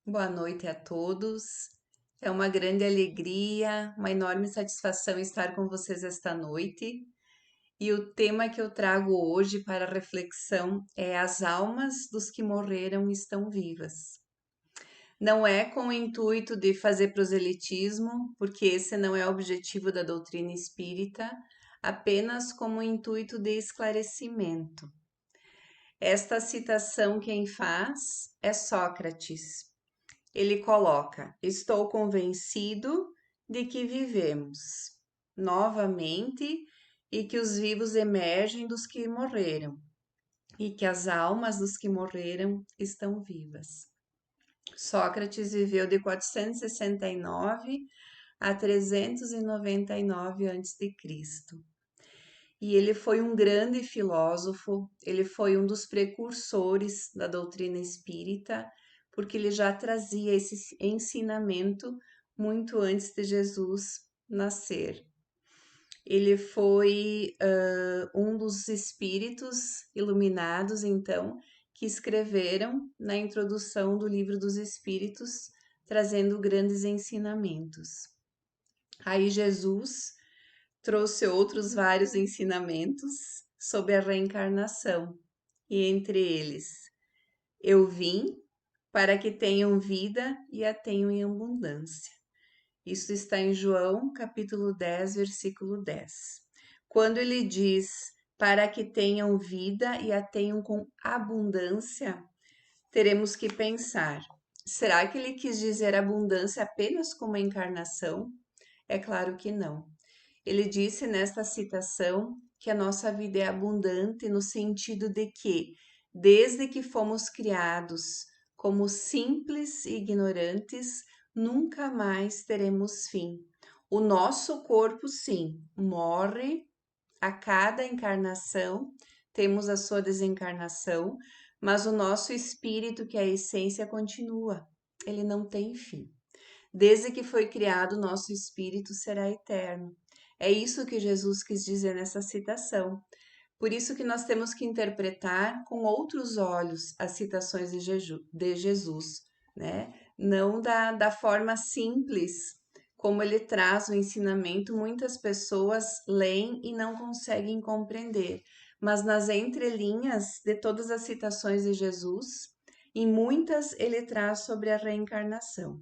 Boa noite a todos. É uma grande alegria, uma enorme satisfação estar com vocês esta noite. E o tema que eu trago hoje para reflexão é: as almas dos que morreram estão vivas. Não é com o intuito de fazer proselitismo, porque esse não é o objetivo da doutrina espírita, apenas como intuito de esclarecimento. Esta citação quem faz é Sócrates. Ele coloca: estou convencido de que vivemos novamente e que os vivos emergem dos que morreram e que as almas dos que morreram estão vivas. Sócrates viveu de 469 a 399 a.C. E ele foi um grande filósofo, ele foi um dos precursores da doutrina espírita, porque ele já trazia esse ensinamento muito antes de Jesus nascer. Ele foi um dos espíritos iluminados, então, que escreveram na introdução do Livro dos Espíritos, trazendo grandes ensinamentos. Aí Jesus trouxe outros vários ensinamentos sobre a reencarnação, e entre eles, eu vim para que tenham vida e a tenham em abundância. Isso está em João, capítulo 10, versículo 10. Quando ele diz para que tenham vida e a tenham com abundância, teremos que pensar: será que ele quis dizer abundância apenas como a encarnação? É claro que não. Ele disse nesta citação que a nossa vida é abundante no sentido de que, desde que fomos criados como simples e ignorantes, nunca mais teremos fim. O nosso corpo, sim, morre a cada encarnação, temos a sua desencarnação, mas o nosso espírito, que é a essência, continua. Ele não tem fim. Desde que foi criado, nosso espírito será eterno. É isso que Jesus quis dizer nessa citação. Por isso que nós temos que interpretar com outros olhos as citações de Jesus, né? Não da forma simples como ele traz o ensinamento, muitas pessoas leem e não conseguem compreender, mas nas entrelinhas de todas as citações de Jesus, em muitas ele traz sobre a reencarnação.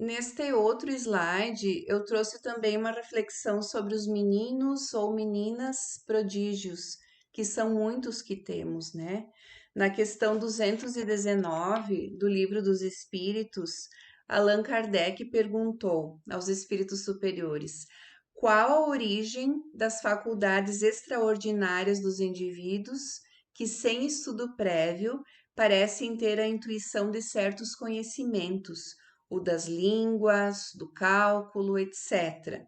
Neste outro slide, eu trouxe também uma reflexão sobre os meninos ou meninas prodígios, que são muitos que temos, né? Na questão 219 do Livro dos Espíritos, Allan Kardec perguntou aos espíritos superiores: qual a origem das faculdades extraordinárias dos indivíduos que, sem estudo prévio, parecem ter a intuição de certos conhecimentos, o das línguas, do cálculo, etc.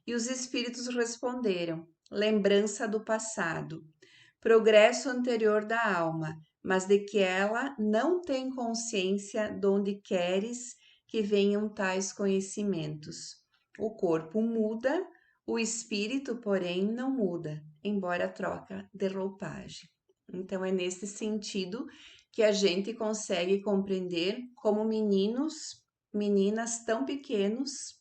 E os espíritos responderam: lembrança do passado, progresso anterior da alma, mas de que ela não tem consciência de onde queres que venham tais conhecimentos. O corpo muda, o espírito, porém, não muda, embora troca de roupagem. Então, é nesse sentido que a gente consegue compreender como meninas tão pequenos,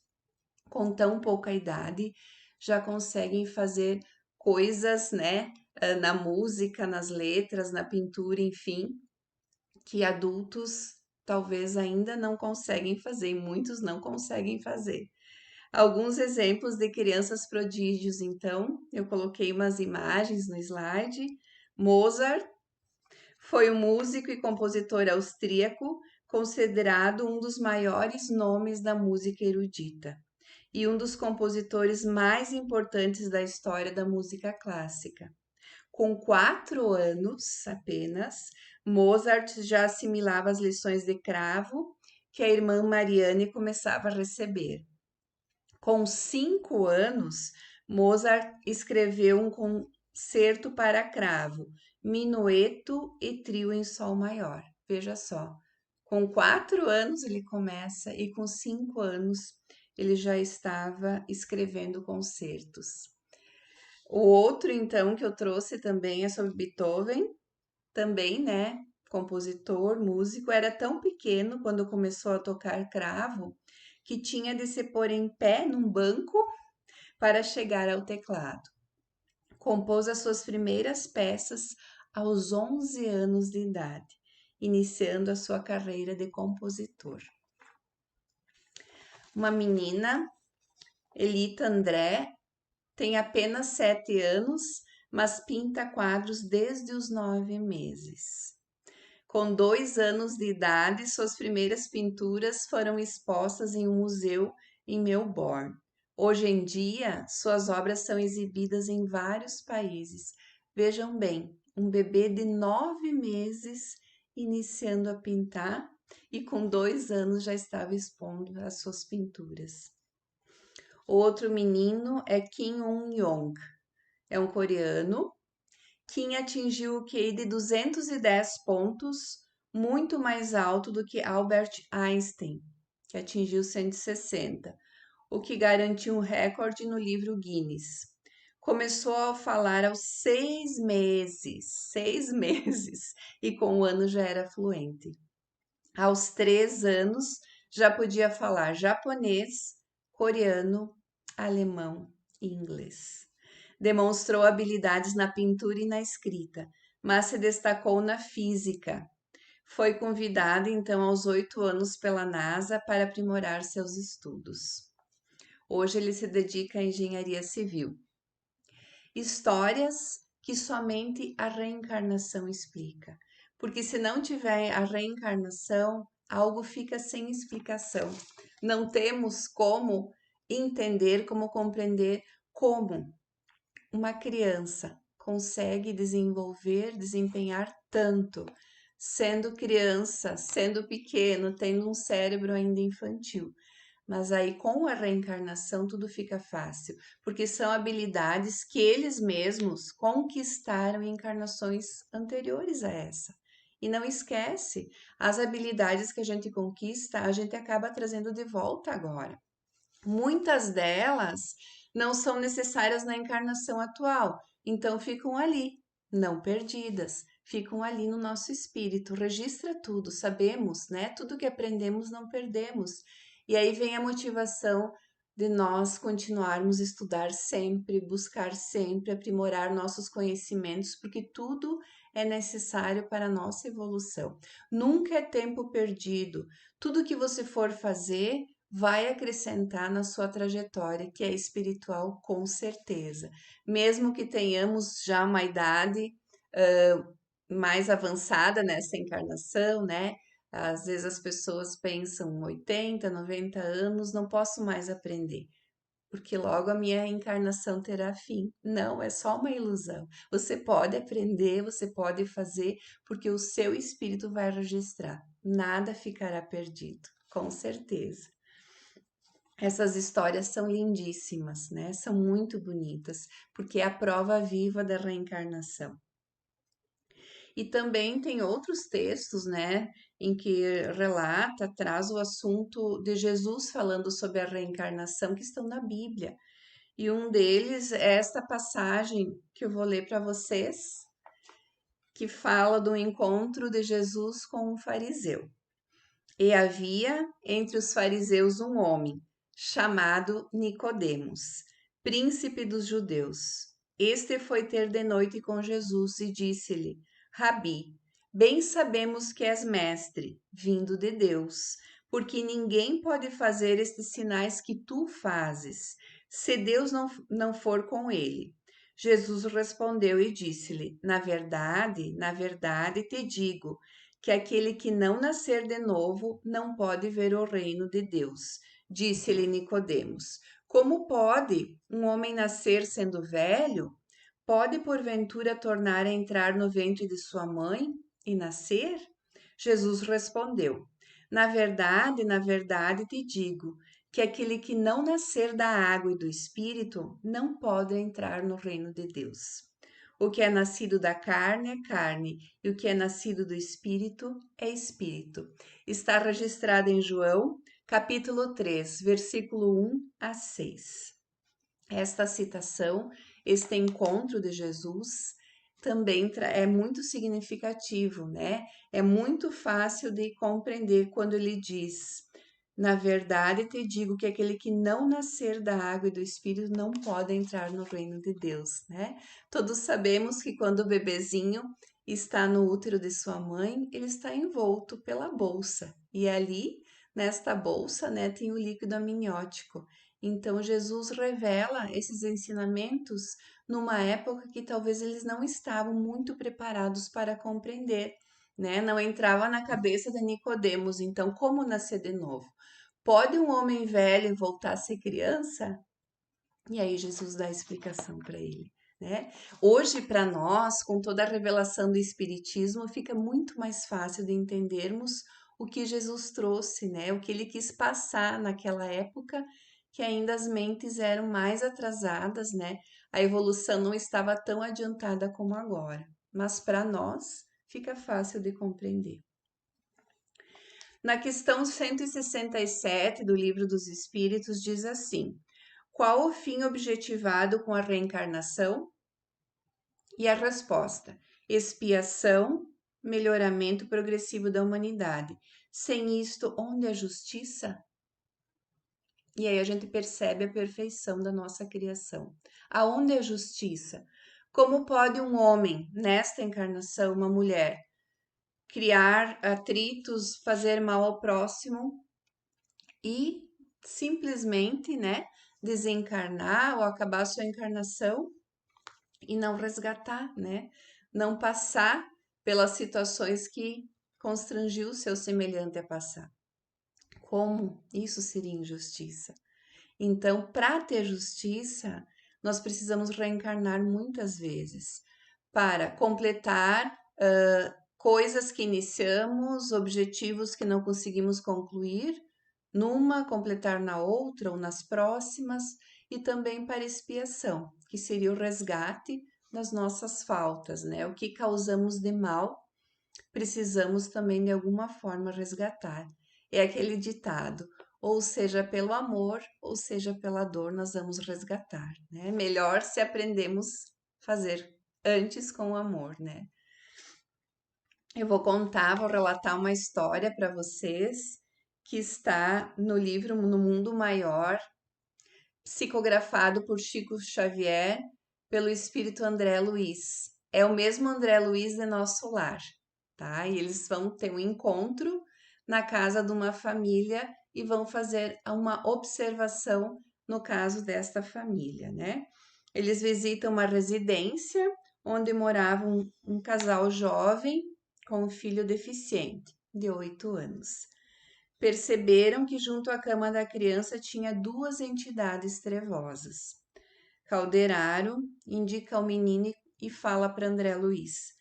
com tão pouca idade, já conseguem fazer coisas, né, na música, nas letras, na pintura, enfim, que adultos talvez ainda não conseguem fazer, e muitos não conseguem fazer. Alguns exemplos de crianças prodígios, então, eu coloquei umas imagens no slide. Mozart foi um músico e compositor austríaco, considerado um dos maiores nomes da música erudita e um dos compositores mais importantes da história da música clássica. Com 4 anos apenas, Mozart já assimilava as lições de cravo que a irmã Marianne começava a receber. Com 5 anos, Mozart escreveu um concerto para cravo, minueto e trio em sol maior. Veja só, com 4 anos ele começa e com 5 anos ele já estava escrevendo concertos. O outro, então, que eu trouxe também é sobre Beethoven, também, né? compositor, músico, era tão pequeno quando começou a tocar cravo que tinha de se pôr em pé num banco para chegar ao teclado. Compôs as suas primeiras peças aos 11 anos de idade, iniciando a sua carreira de compositor. Uma menina, Elita André, tem apenas 7 anos, mas pinta quadros desde os 9 meses. Com 2 anos de idade, suas primeiras pinturas foram expostas em um museu em Melbourne. Hoje em dia, suas obras são exibidas em vários países. Vejam bem, um bebê de 9 meses iniciando a pintar e com 2 anos já estava expondo as suas pinturas. Outro menino é Kim Un-yong. É um coreano. Kim atingiu o QI de 210 pontos, muito mais alto do que Albert Einstein, que atingiu 160, o que garantiu um recorde no livro Guinness. Começou a falar aos 6 meses, e com um ano já era fluente. Aos 3 anos já podia falar japonês, coreano, alemão e inglês. Demonstrou habilidades na pintura e na escrita, mas se destacou na física. Foi convidado então aos 8 anos pela NASA para aprimorar seus estudos. Hoje ele se dedica à engenharia civil. Histórias que somente a reencarnação explica. Porque se não tiver a reencarnação, algo fica sem explicação. Não temos como entender, como compreender como uma criança consegue desempenhar tanto, sendo criança, sendo pequeno, tendo um cérebro ainda infantil. Mas aí com a reencarnação tudo fica fácil, porque são habilidades que eles mesmos conquistaram em encarnações anteriores a essa. E não esquece, as habilidades que a gente conquista, a gente acaba trazendo de volta agora. Muitas delas não são necessárias na encarnação atual, então ficam ali, não perdidas, ficam ali no nosso espírito. Registra tudo, sabemos, né? Tudo que aprendemos não perdemos. E aí vem a motivação de nós continuarmos a estudar sempre, buscar sempre, aprimorar nossos conhecimentos, porque tudo é necessário para a nossa evolução. Nunca é tempo perdido. Tudo que você for fazer vai acrescentar na sua trajetória, que é espiritual, com certeza. Mesmo que tenhamos já uma idade mais avançada nessa encarnação, né? Às vezes as pessoas pensam 80, 90 anos, não posso mais aprender, porque logo a minha reencarnação terá fim. Não, é só uma ilusão. Você pode aprender, você pode fazer, porque o seu espírito vai registrar. Nada ficará perdido, com certeza. Essas histórias são lindíssimas, né? São muito bonitas, porque é a prova viva da reencarnação. E também tem outros textos, né, em que relata, traz o assunto de Jesus falando sobre a reencarnação que estão na Bíblia. E um deles é esta passagem que eu vou ler para vocês, que fala do encontro de Jesus com um fariseu. E havia entre os fariseus um homem, chamado Nicodemos, príncipe dos judeus. Este foi ter de noite com Jesus e disse-lhe: Rabi, bem sabemos que és mestre, vindo de Deus, porque ninguém pode fazer estes sinais que tu fazes, se Deus não for com ele. Jesus respondeu e disse-lhe: na verdade te digo, que aquele que não nascer de novo não pode ver o reino de Deus. Disse-lhe Nicodemos: como pode um homem nascer sendo velho? Pode porventura tornar a entrar no ventre de sua mãe e nascer? Jesus respondeu: na verdade te digo, que aquele que não nascer da água e do espírito não pode entrar no reino de Deus. O que é nascido da carne é carne, e o que é nascido do espírito é espírito. Está registrado em João, capítulo 3, versículo 1 a 6. Esta citação, este encontro de Jesus, também é muito significativo, né? É muito fácil de compreender quando ele diz: na verdade, te digo que aquele que não nascer da água e do Espírito não pode entrar no reino de Deus, né? Todos sabemos que quando o bebezinho está no útero de sua mãe, ele está envolto pela bolsa. E ali, nesta bolsa, né, tem o líquido amniótico. Então, Jesus revela esses ensinamentos numa época que talvez eles não estavam muito preparados para compreender, né? Não entrava na cabeça de Nicodemos, então como nascer de novo? Pode um homem velho voltar a ser criança? E aí Jesus dá a explicação para ele, né? Hoje para nós, com toda a revelação do espiritismo, fica muito mais fácil de entendermos o que Jesus trouxe, né? O que ele quis passar naquela época, que ainda as mentes eram mais atrasadas, né? A evolução não estava tão adiantada como agora, mas para nós fica fácil de compreender. Na questão 167 do Livro dos Espíritos diz assim: qual o fim objetivado com a reencarnação? E a resposta: expiação, melhoramento progressivo da humanidade. Sem isto, onde a justiça? E aí a gente percebe a perfeição da nossa criação. Aonde é a justiça? Como pode um homem, nesta encarnação, uma mulher, criar atritos, fazer mal ao próximo e simplesmente, né, desencarnar ou acabar sua encarnação e não resgatar, né? Não passar pelas situações que constrangiu o seu semelhante a passar. Como isso seria injustiça? Então, para ter justiça, nós precisamos reencarnar muitas vezes para completar coisas que iniciamos, objetivos que não conseguimos concluir, numa, completar na outra ou nas próximas, e também para expiação, que seria o resgate das nossas faltas, né? O que causamos de mal, precisamos também de alguma forma resgatar. É aquele ditado: ou seja pelo amor, ou seja pela dor, nós vamos resgatar, né? Melhor se aprendemos fazer antes com o amor, né? Eu vou relatar uma história para vocês que está no livro No Mundo Maior, psicografado por Chico Xavier, pelo espírito André Luiz. É o mesmo André Luiz de Nosso Lar, tá? E eles vão ter um encontro na casa de uma família e vão fazer uma observação no caso desta família, né? Eles visitam uma residência onde morava um casal jovem com um filho deficiente, de 8 anos. Perceberam que junto à cama da criança tinha duas entidades trevosas. Calderaro indica ao menino e fala para André Luiz.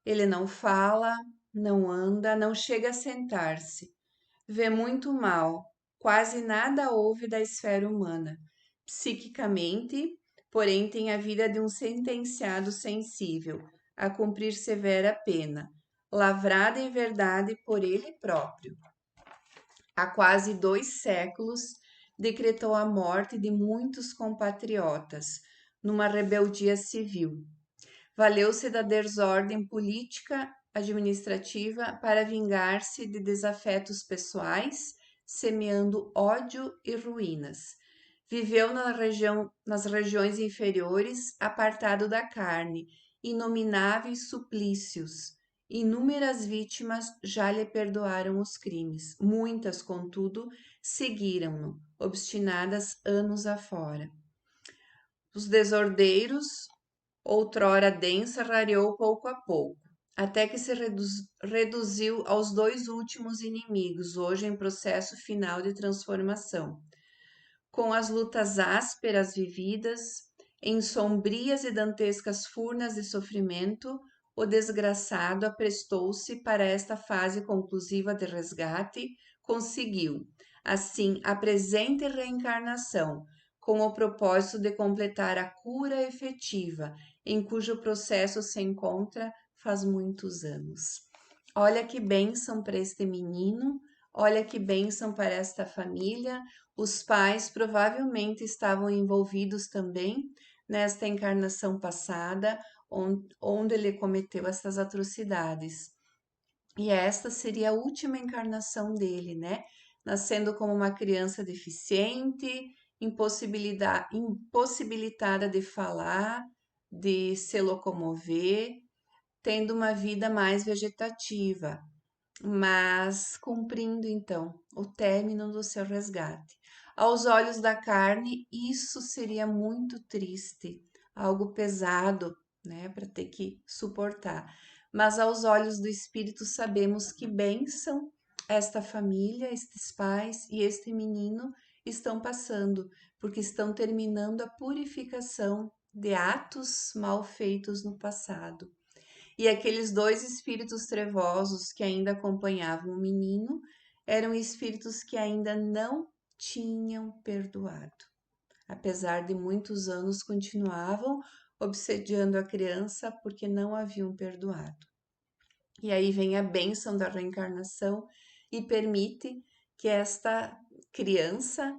Ele não fala, não anda, não chega a sentar-se. Vê muito mal, quase nada ouve da esfera humana. Psiquicamente, porém, tem a vida de um sentenciado sensível, a cumprir severa pena, lavrada em verdade por ele próprio. Há quase 2 séculos, decretou a morte de muitos compatriotas numa rebeldia civil. Valeu-se da desordem política administrativa para vingar-se de desafetos pessoais, semeando ódio e ruínas. Viveu nas regiões inferiores, apartado da carne, inomináveis suplícios. Inúmeras vítimas já lhe perdoaram os crimes. Muitas, contudo, seguiram-no, obstinadas anos afora. Os desordeiros, outrora densa, rareou pouco a pouco, até que se reduziu aos 2 últimos inimigos, hoje em processo final de transformação. Com as lutas ásperas vividas, em sombrias e dantescas furnas de sofrimento, o desgraçado aprestou-se para esta fase conclusiva de resgate, conseguiu, assim, a presente reencarnação, com o propósito de completar a cura efetiva, em cujo processo se encontra faz muitos anos. Olha que bênção para este menino, olha que bênção para esta família. Os pais provavelmente estavam envolvidos também nesta encarnação passada, onde ele cometeu essas atrocidades. E esta seria a última encarnação dele, né? Nascendo como uma criança deficiente, impossibilitada de falar, de se locomover, tendo uma vida mais vegetativa, mas cumprindo então o término do seu resgate. Aos olhos da carne, isso seria muito triste, algo pesado, né, para ter que suportar. Mas aos olhos do espírito, sabemos que bênção esta família, estes pais e este menino estão passando, porque estão terminando a purificação de atos mal feitos no passado. E aqueles dois espíritos trevosos que ainda acompanhavam o menino eram espíritos que ainda não tinham perdoado. Apesar de muitos anos, continuavam obsediando a criança porque não haviam perdoado. E aí vem a bênção da reencarnação e permite que esta criança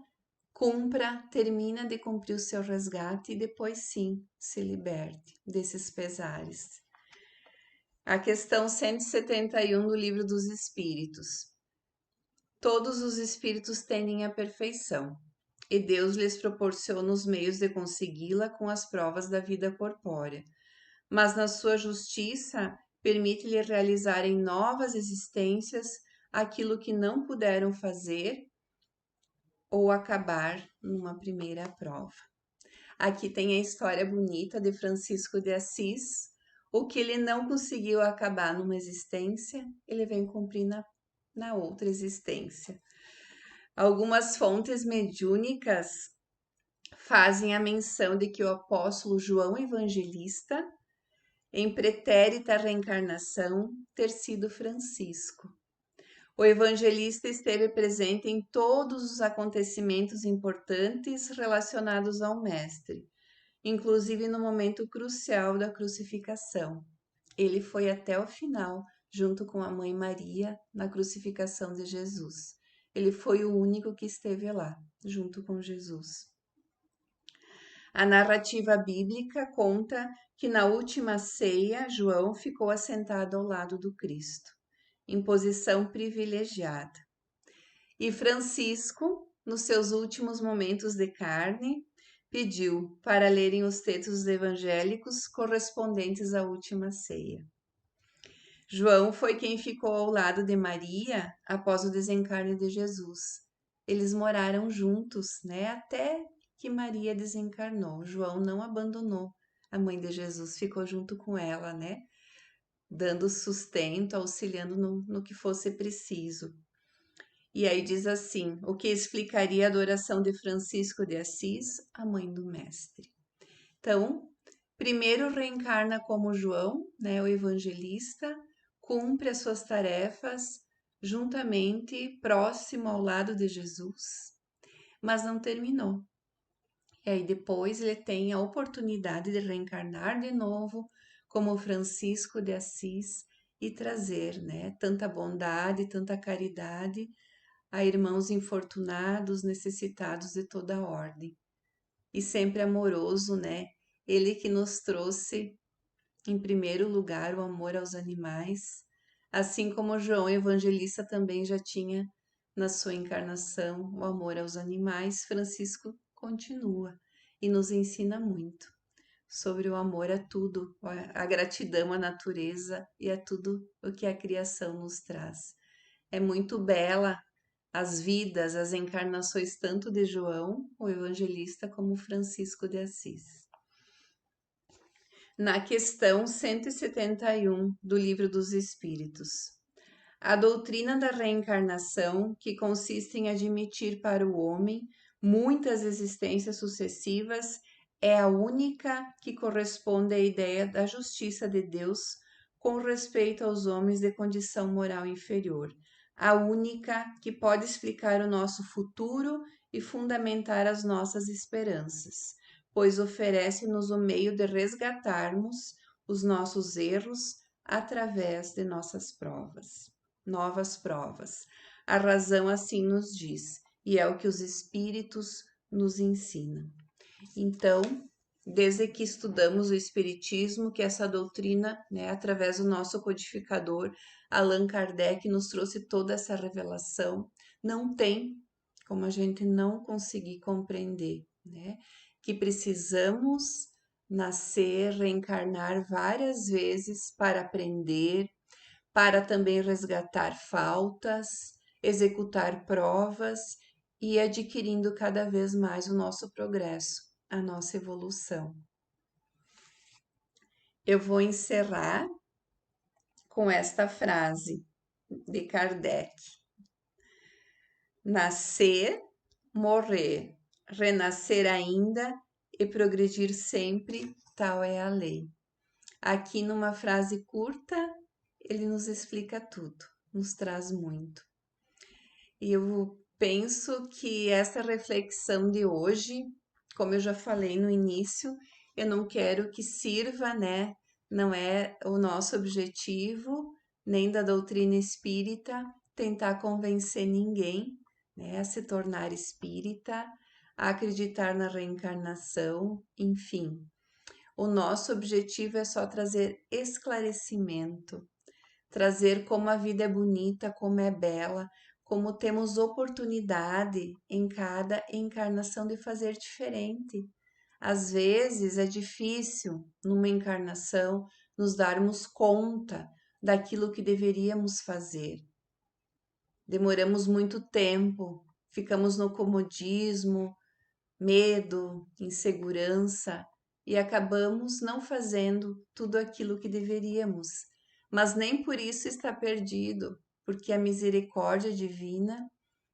termina de cumprir o seu resgate e depois sim se liberte desses pesares. A questão 171 do Livro dos Espíritos. Todos os espíritos tendem à perfeição, e Deus lhes proporciona os meios de consegui-la com as provas da vida corpórea. Mas na sua justiça, permite-lhe realizar em novas existências aquilo que não puderam fazer ou acabar numa primeira prova. Aqui tem a história bonita de Francisco de Assis. O que ele não conseguiu acabar numa existência, ele vem cumprir na outra existência. Algumas fontes mediúnicas fazem a menção de que o apóstolo João Evangelista, em pretérita reencarnação, ter sido Francisco. O evangelista esteve presente em todos os acontecimentos importantes relacionados ao Mestre, inclusive no momento crucial da crucificação. Ele foi até o final, junto com a Mãe Maria, na crucificação de Jesus. Ele foi o único que esteve lá, junto com Jesus. A narrativa bíblica conta que na última ceia, João ficou assentado ao lado do Cristo, em posição privilegiada. E Francisco, nos seus últimos momentos de carne, pediu para lerem os textos evangélicos correspondentes à última ceia. João foi quem ficou ao lado de Maria após o desencarne de Jesus. Eles moraram juntos, né, até que Maria desencarnou. João não abandonou a mãe de Jesus, ficou junto com ela, né, dando sustento, auxiliando no que fosse preciso. E aí diz assim, o que explicaria a adoração de Francisco de Assis, a mãe do Mestre. Então, primeiro reencarna como João, né, o evangelista, cumpre as suas tarefas juntamente, próximo ao lado de Jesus, mas não terminou. E aí depois ele tem a oportunidade de reencarnar de novo como Francisco de Assis e trazer, né, tanta bondade, tanta caridade a irmãos infortunados, necessitados de toda a ordem. E sempre amoroso, né? Ele que nos trouxe, em primeiro lugar, o amor aos animais, assim como João Evangelista também já tinha na sua encarnação o amor aos animais, Francisco continua e nos ensina muito sobre o amor a tudo, a gratidão à natureza e a tudo o que a criação nos traz. É muito bela as vidas, as encarnações tanto de João, o evangelista, como Francisco de Assis. Na questão 171 do Livro dos Espíritos. A doutrina da reencarnação, que consiste em admitir para o homem muitas existências sucessivas, é a única que corresponde à ideia da justiça de Deus com respeito aos homens de condição moral inferior, a única que pode explicar o nosso futuro e fundamentar as nossas esperanças, pois oferece-nos o meio de resgatarmos os nossos erros através de nossas provas, novas provas. A razão assim nos diz, e é o que os espíritos nos ensinam. Então, desde que estudamos o Espiritismo, que essa doutrina, né, através do nosso codificador, Allan Kardec, nos trouxe toda essa revelação. Não tem como a gente não conseguir compreender, né, que precisamos nascer, reencarnar várias vezes para aprender, para também resgatar faltas, executar provas e adquirindo cada vez mais o nosso progresso, a nossa evolução. Eu vou encerrar com esta frase de Kardec: nascer, morrer, renascer ainda e progredir sempre, tal é a lei. Aqui, numa frase curta, ele nos explica tudo, nos traz muito. E eu penso que essa reflexão de hoje, como eu já falei no início, eu não quero que sirva, né? Não é o nosso objetivo, nem da doutrina espírita, tentar convencer ninguém, né, a se tornar espírita, a acreditar na reencarnação, enfim. O nosso objetivo é só trazer esclarecimento, trazer como a vida é bonita, como é bela, como temos oportunidade em cada encarnação de fazer diferente. Às vezes é difícil, numa encarnação, nos darmos conta daquilo que deveríamos fazer. Demoramos muito tempo, ficamos no comodismo, medo, insegurança e acabamos não fazendo tudo aquilo que deveríamos. Mas nem por isso está perdido, porque a misericórdia divina,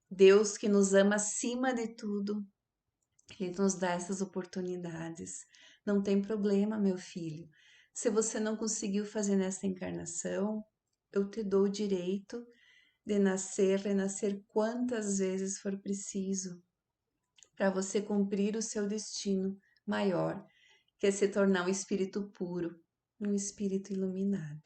Deus que nos ama acima de tudo, Ele nos dá essas oportunidades. Não tem problema, meu filho. Se você não conseguiu fazer nessa encarnação, eu te dou o direito de nascer, renascer quantas vezes for preciso, para você cumprir o seu destino maior, que é se tornar um espírito puro, um espírito iluminado.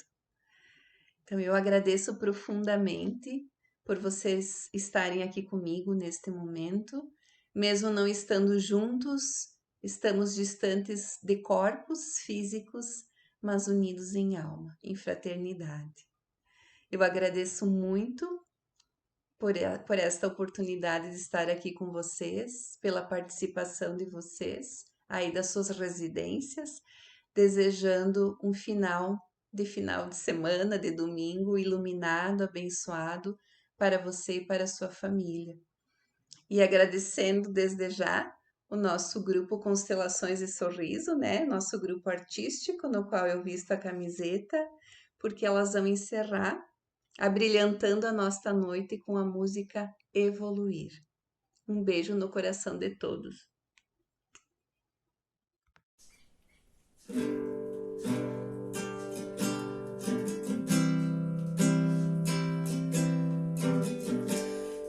Então, eu agradeço profundamente por vocês estarem aqui comigo neste momento. Mesmo não estando juntos, estamos distantes de corpos físicos, mas unidos em alma, em fraternidade. Eu agradeço muito por esta oportunidade de estar aqui com vocês, pela participação de vocês aí das suas residências, desejando um final de semana, de domingo, iluminado, abençoado para você e para a sua família. E agradecendo desde já o nosso grupo Constelações e Sorriso, né? Nosso grupo artístico, no qual eu visto a camiseta, porque elas vão encerrar abrilhantando a nossa noite com a música Evoluir. Um beijo no coração de todos.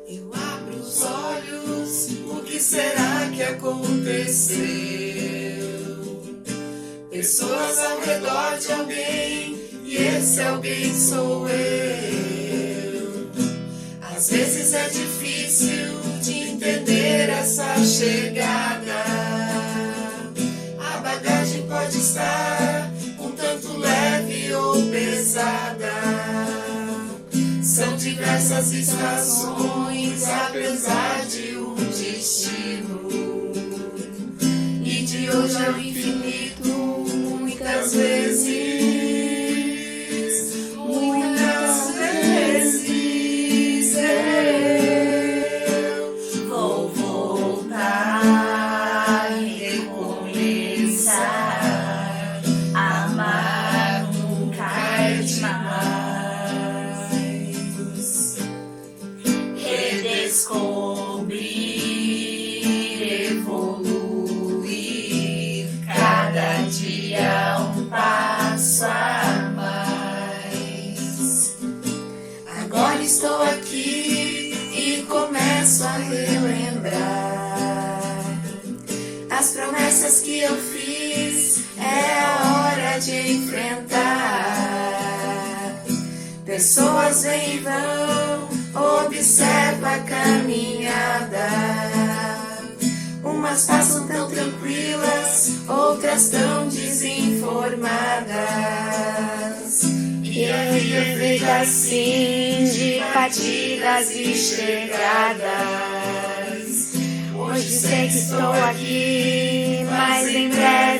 Eu abro os olhos, o que será que aconteceu? Pessoas ao redor de alguém, e esse alguém sou eu. Às vezes é difícil de entender essa chegada. A bagagem pode estar um tanto leve ou pesada. São diversas estações, apesar de um destino. E de hoje ao infinito, muitas vezes eu vou voltar e recomeçar. Amar nunca é demais. Redescobrir, evoluir, cada dia um passo a mais. Agora estou aqui e começo a relembrar as promessas que eu fiz. É a hora de enfrentar. Pessoas vêm e vão, observa a caminhada. Uma Umas passam tão tranquilas, outras tão desinformadas. E a vida é feita assim, de partidas e chegadas. Hoje sei que estou aqui, mas em breve